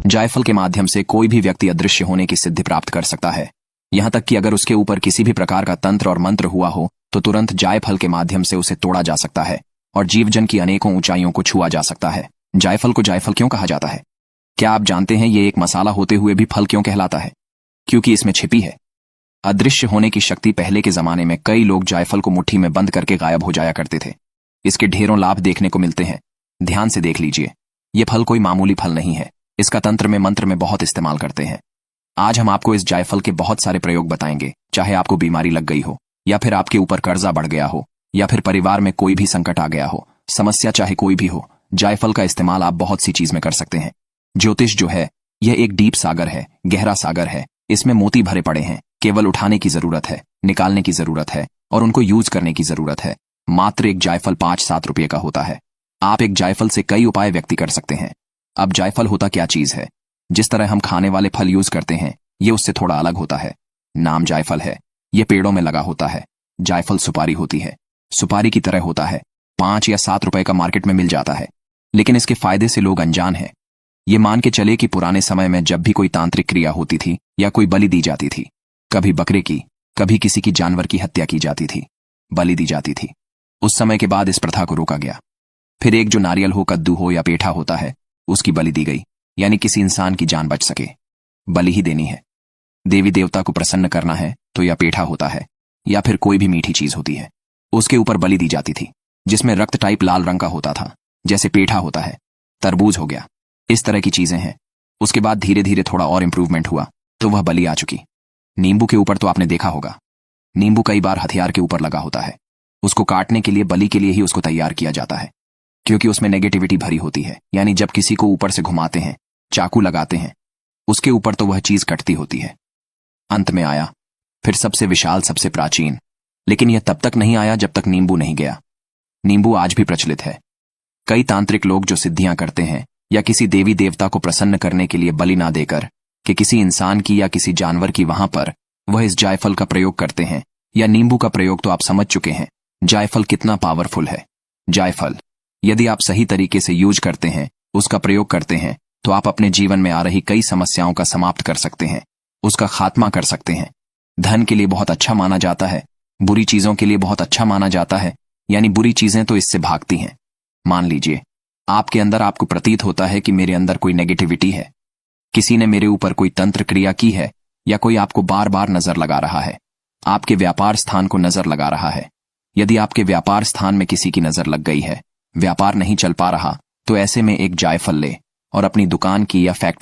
जायफल के माध्यम से कोई भी व्यक्ति अदृश्य होने की सिद्धि प्राप्त कर सकता है। यहां तक कि अगर उसके ऊपर किसी भी प्रकार का तंत्र और मंत्र हुआ हो तो तुरंत जायफल के माध्यम से उसे तोड़ा जा सकता है और जीवजन की अनेकों ऊंचाइयों को छुआ जा सकता है। जायफल को जायफल क्यों कहा जाता है? क्या आप जानते हैं ये एक मसाला होते हुए भी फल क्यों कहलाता है? क्योंकि इसमें छिपी है अदृश्य होने की शक्ति। पहले के जमाने में कई लोग जायफल को मुट्ठी में बंद करके गायब हो जाया करते थे। इसके ढेरों लाभ देखने को मिलते हैं। ध्यान से देख लीजिए, ये फल कोई मामूली फल नहीं है। इसका तंत्र में मंत्र में बहुत इस्तेमाल करते हैं। आज हम आपको इस जायफल के बहुत सारे प्रयोग बताएंगे। चाहे आपको बीमारी लग गई हो, या फिर आपके ऊपर कर्जा बढ़ गया हो, या फिर परिवार में कोई भी संकट आ गया हो, समस्या चाहे कोई भी हो, जायफल का इस्तेमाल आप बहुत सी चीज में कर सकते हैं। ज्योतिष जो है यह एक डीप सागर है, गहरा सागर है। इसमें मोती भरे पड़े हैं। केवल उठाने की जरूरत है, निकालने की जरूरत है और उनको यूज करने की जरूरत है। मात्र एक जायफल 5-7 रुपये का होता है। आप एक जायफल से कई उपाय व्यक्ति कर सकते हैं। अब जायफल होता क्या चीज है? जिस तरह हम खाने वाले फल यूज करते हैं ये उससे थोड़ा अलग होता है। नाम जायफल है, ये पेड़ों में लगा होता है। जायफल सुपारी होती है, सुपारी की तरह होता है। 5 या 7 रुपए का मार्केट में मिल जाता है। लेकिन इसके फायदे से लोग अनजान हैं। ये मान के चले कि पुराने समय में जब भी कोई तांत्रिक क्रिया होती थी या कोई बलि दी जाती थी, कभी बकरे की, कभी किसी की जानवर की हत्या की जाती थी, बलि दी जाती थी। उस समय के बाद इस प्रथा को रोका गया। फिर एक जो नारियल हो, कद्दू हो या पेठा होता है, उसकी बलि दी गई, यानी किसी इंसान की जान बच सके। बलि ही देनी है, देवी देवता को प्रसन्न करना है तो यह पेठा होता है या फिर कोई भी मीठी चीज होती है, उसके ऊपर बलि दी जाती थी, जिसमें रक्त टाइप लाल रंग का होता था, जैसे पेठा होता है, तरबूज हो गया, इस तरह की चीजें हैं। उसके बाद धीरे धीरे थोड़ा और इंप्रूवमेंट हुआ तो वह बलि आ चुकी। नींबू के ऊपर तो आपने देखा होगा, नींबू कई बार हथियार के ऊपर लगा होता है। उसको काटने के लिए, बलि के लिए ही उसको तैयार किया जाता है, क्योंकि उसमें नेगेटिविटी भरी होती है। यानी जब किसी को ऊपर से घुमाते हैं, चाकू लगाते हैं, उसके ऊपर तो वह चीज कटती होती है। अंत में आया फिर सबसे विशाल, सबसे प्राचीन, लेकिन यह तब तक नहीं आया जब तक नींबू नहीं गया। नींबू आज भी प्रचलित है। कई तांत्रिक लोग जो सिद्धियां करते हैं या किसी देवी देवता को प्रसन्न करने के लिए बलि ना देकर कि किसी इंसान की या किसी जानवर की, वहां पर वह इस जायफल का प्रयोग करते हैं या नींबू का प्रयोग। तो आप समझ चुके हैं जायफल कितना पावरफुल है। जायफल यदि आप सही तरीके से यूज करते हैं, उसका प्रयोग करते हैं, तो आप अपने जीवन में आ रही कई समस्याओं का समाप्त कर सकते हैं, उसका खात्मा कर सकते हैं। धन के लिए बहुत अच्छा माना जाता है, बुरी चीजों के लिए बहुत अच्छा माना जाता है, यानी बुरी चीजें तो इससे भागती हैं। मान लीजिए आपके अंदर, आपको प्रतीत होता है कि मेरे अंदर कोई नेगेटिविटी है, किसी ने मेरे ऊपर कोई तंत्र क्रिया की है, या कोई आपको बार बार नजर लगा रहा है, आपके व्यापार स्थान को नजर लगा रहा है। यदि आपके व्यापार स्थान में किसी की नजर लग गई है, व्यापार नहीं चल पा रहा, तो ऐसे में एक जायफल ले और अपनी दुकान की या फैक्ट्री